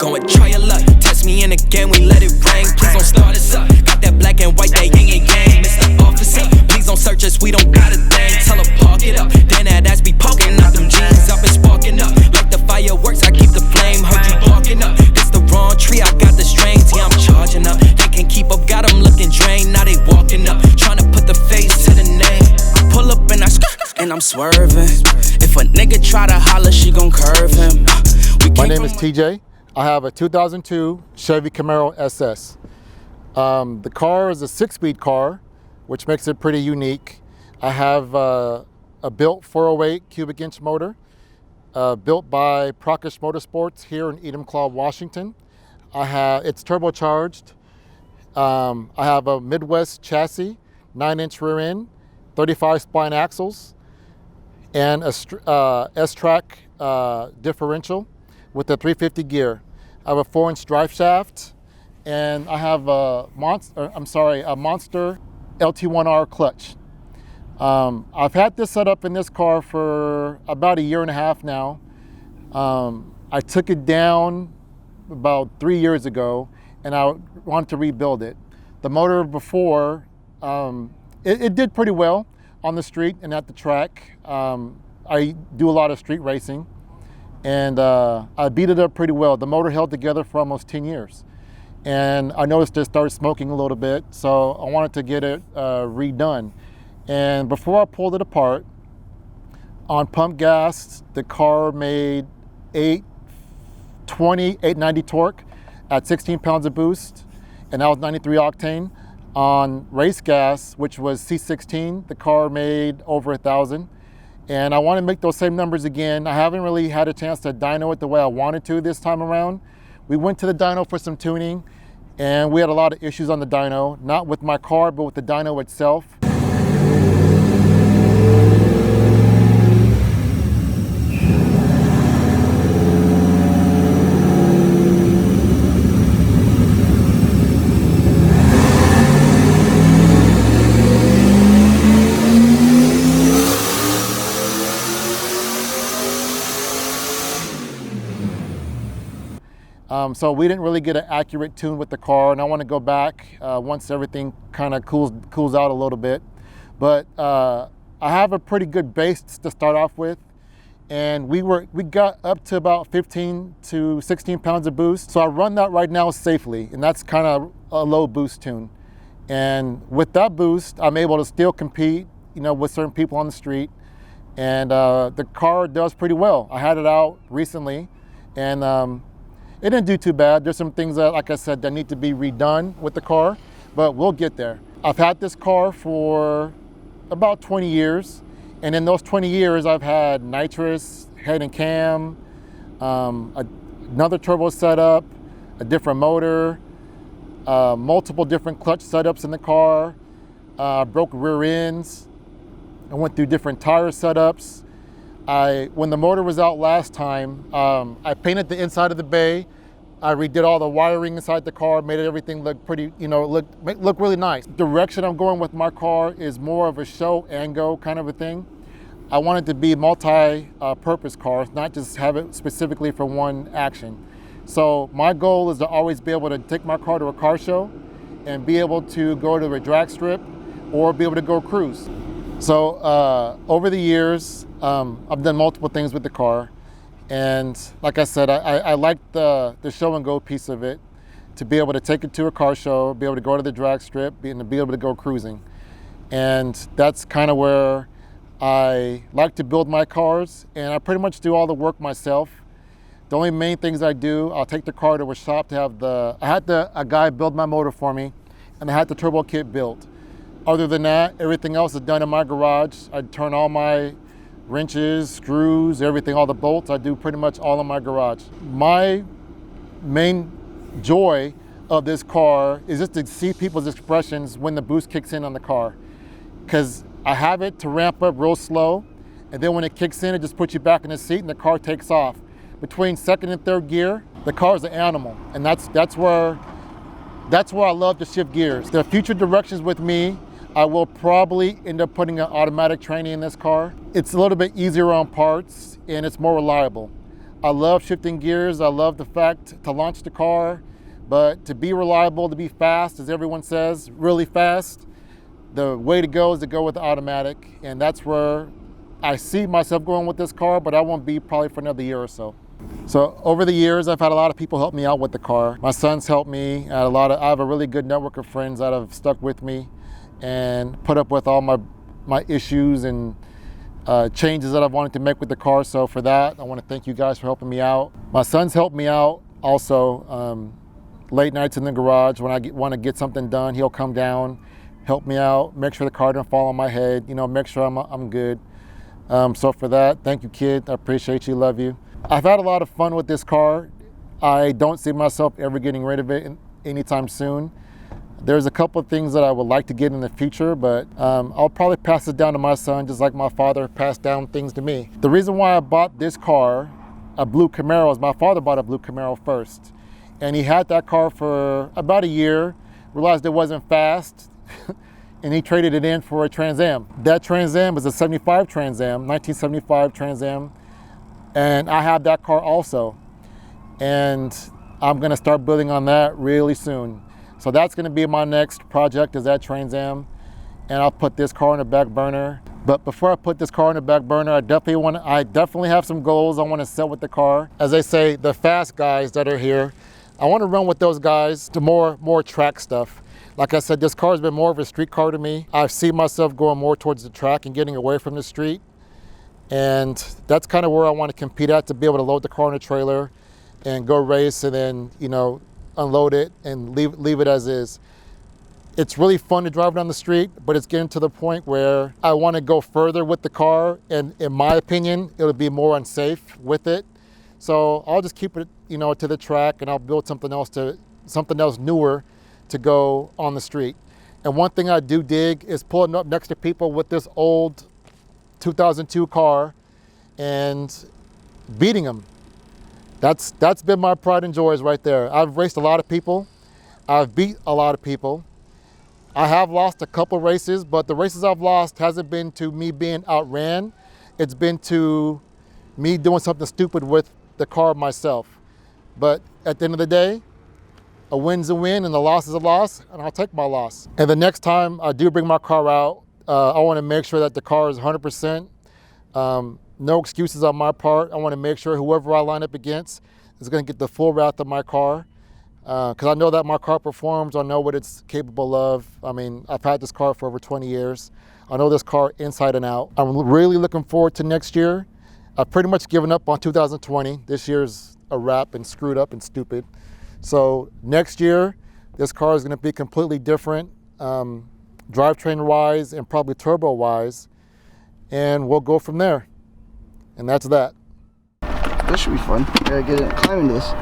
Go and try your luck. Test me in the game, we let it rain. Please don't start us up. Got that black and white, that yin and yang. Mr. Officer, please don't search us, we don't got a thing. Tell her park it up. Then that ass be poking out them jeans up and sparking up. Like the fireworks, I keep the flame. Heard you barking up. It's the wrong tree, I got the strings. Yeah, I'm charging up. They can't keep up, got them looking drained. Now they walking up, trying to put the face to the name. Pull up and I and I'm swerving. If a nigga try to holler, she gon' curve him. My name is TJ. I have a 2002 Chevy Camaro SS. The car is a 6-speed car, which makes it pretty unique. I have a built 408 cubic inch motor, built by Prakash Motorsports here in Enumclaw, Washington. It's turbocharged. I have a Midwest chassis, 9-inch rear end, 35 spine axles, and a S-Track differential with a 350 gear. I have a 4-inch drive shaft, and I have a Monster LT1R clutch. I've had this set up in this car for about 1.5 years now. I took it down about 3 years ago, and I wanted to rebuild it. The motor before, it did pretty well on the street and at the track. I do a lot of street racing, and I beat it up pretty well. The motor held together for almost 10 years. And I noticed it started smoking a little bit, so I wanted to get it redone. And before I pulled it apart, on pump gas, the car made 890 torque at 16 pounds of boost, and that was 93 octane. On race gas, which was C16, the car made over 1,000. And I want to make those same numbers again. I haven't really had a chance to dyno it the way I wanted to this time around. We went to the dyno for some tuning, and we had a lot of issues on the dyno, not with my car, but with the dyno itself. So we didn't really get an accurate tune with the car, and I want to go back once everything kind of cools out a little bit. But I have a pretty good base to start off with, and we got up to about 15 to 16 pounds of boost. So I run that right now safely, and that's kind of a low boost tune. And with that boost, I'm able to still compete, with certain people on the street, and the car does pretty well. I had it out recently, and it didn't do too bad. There's some things that, like I said, that need to be redone with the car, but we'll get there. I've had this car for about 20 years, and in those 20 years, I've had nitrous, head and cam, another turbo setup, a different motor, multiple different clutch setups in the car, broke rear ends. I went through different tire setups. When the motor was out last time, I painted the inside of the bay. I redid all the wiring inside the car, made everything look pretty, look really nice. The direction I'm going with my car is more of a show and go kind of a thing. I want it to be multi-purpose cars, not just have it specifically for one action. So my goal is to always be able to take my car to a car show and be able to go to a drag strip or be able to go cruise. So over the years, I've done multiple things with the car, and like I said, I like the show and go piece of it, to be able to take it to a car show, be able to go to the drag strip, and be able to go cruising. And that's kind of where I like to build my cars, and I pretty much do all the work myself. The only main things I do, I'll take the car to a shop to have I had a guy build my motor for me, and I had the turbo kit built. Other than that, everything else is done in my garage. I turn all my wrenches, screws, everything, all the bolts, I do pretty much all in my garage. My main joy of this car is just to see people's expressions when the boost kicks in on the car. Because I have it to ramp up real slow, and then when it kicks in, it just puts you back in the seat and the car takes off. Between second and third gear, the car's an animal, and that's where I love to shift gears. The future directions with me, I will probably end up putting an automatic tranny in this car. It's a little bit easier on parts, and it's more reliable. I love shifting gears. I love the fact to launch the car, but to be reliable, to be fast, as everyone says, really fast, the way to go is to go with the automatic. And that's where I see myself going with this car, but I won't be probably for another year or so. So over the years, I've had a lot of people help me out with the car. My son's helped me. I have a really good network of friends that have stuck with me and put up with all my issues and changes that I've wanted to make with the car. So for that, I want to thank you guys for helping me out. My son's helped me out also. Late nights in the garage, when I want to get something done, he'll come down, help me out, make sure the car doesn't fall on my head, you know, make sure I'm good. So for that, thank you, kid. I appreciate you, love you. I've had a lot of fun with this car. I don't see myself ever getting rid of it anytime soon. There's a couple of things that I would like to get in the future, but I'll probably pass it down to my son, just like my father passed down things to me. The reason why I bought this car, a blue Camaro, is my father bought a blue Camaro first. And he had that car for about a year, realized it wasn't fast, and he traded it in for a Trans Am. That Trans Am is a 75 Trans Am, 1975 Trans Am, and I have that car also. And I'm gonna start building on that really soon. So that's gonna be my next project, is that Trans Am, and I'll put this car on the back burner. But before I put this car on the back burner, I definitely have some goals I wanna set with the car. As they say, the fast guys that are here, I want to run with those guys to more track stuff. Like I said, this car has been more of a street car to me. I see myself going more towards the track and getting away from the street. And that's kind of where I want to compete at, to be able to load the car in a trailer and go race and then, you know, unload it and leave it as is. It's really fun to drive down the street, but it's getting to the point where I want to go further with the car. And in my opinion, it'll be more unsafe with it. So I'll just keep it, you know, to the track, and I'll build something else newer to go on the street. And one thing I do dig is pulling up next to people with this old 2002 car and beating them. That's been my pride and joys right there. I've raced a lot of people. I've beat a lot of people. I have lost a couple races, but the races I've lost hasn't been to me being outran. It's been to me doing something stupid with the car myself. But at the end of the day, a win's a win and a loss is a loss, and I'll take my loss. And the next time I do bring my car out, I want to make sure that the car is 100%. No excuses on my part. I want to make sure whoever I line up against is going to get the full wrath of my car, because I know that my car performs. I know what it's capable of. I mean, I've had this car for over 20 years. I know this car inside and out. I'm really looking forward to next year. I've pretty much given up on 2020. This year's a wrap and screwed up and stupid. So next year, this car is going to be completely different, drivetrain wise and probably turbo wise, and we'll go from there. And that's that. This should be fun. Gotta get it, climb into this.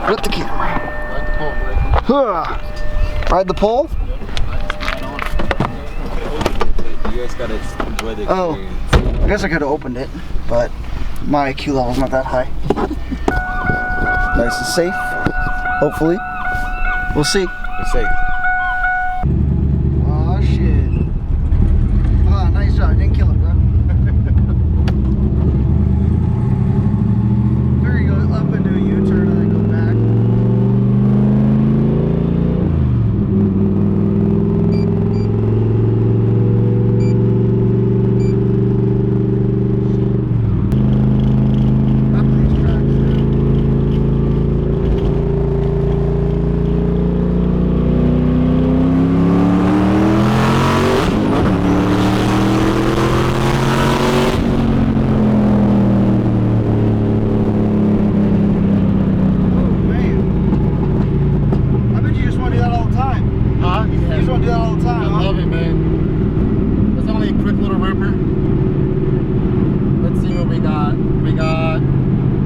With the camera. Ride the pole, Blake. Ride the pole? You guys gotta enjoy the experience. Oh, I guess I could have opened it, but my IQ level's not that high. Nice and safe, hopefully. We'll see. It's safe. Oh shit. Ah, nice job. Didn't kill it, bro. There you go, up and do a U-turn and then go back.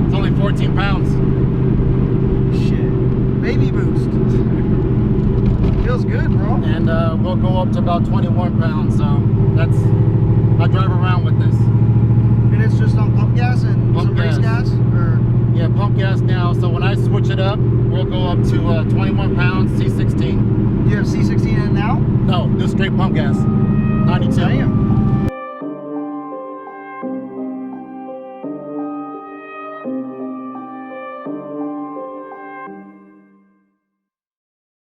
It's only 14 pounds. Shit. Baby boost. Feels good, bro. And we'll go up to about 21 pounds. So that's, I drive around with this. And it's just on pump gas and some race gas? Or? Yeah, pump gas now. So when I switch it up, we'll go up to 21 pounds, C16. You have C16 in it now? No, just straight pump gas. 92. Damn.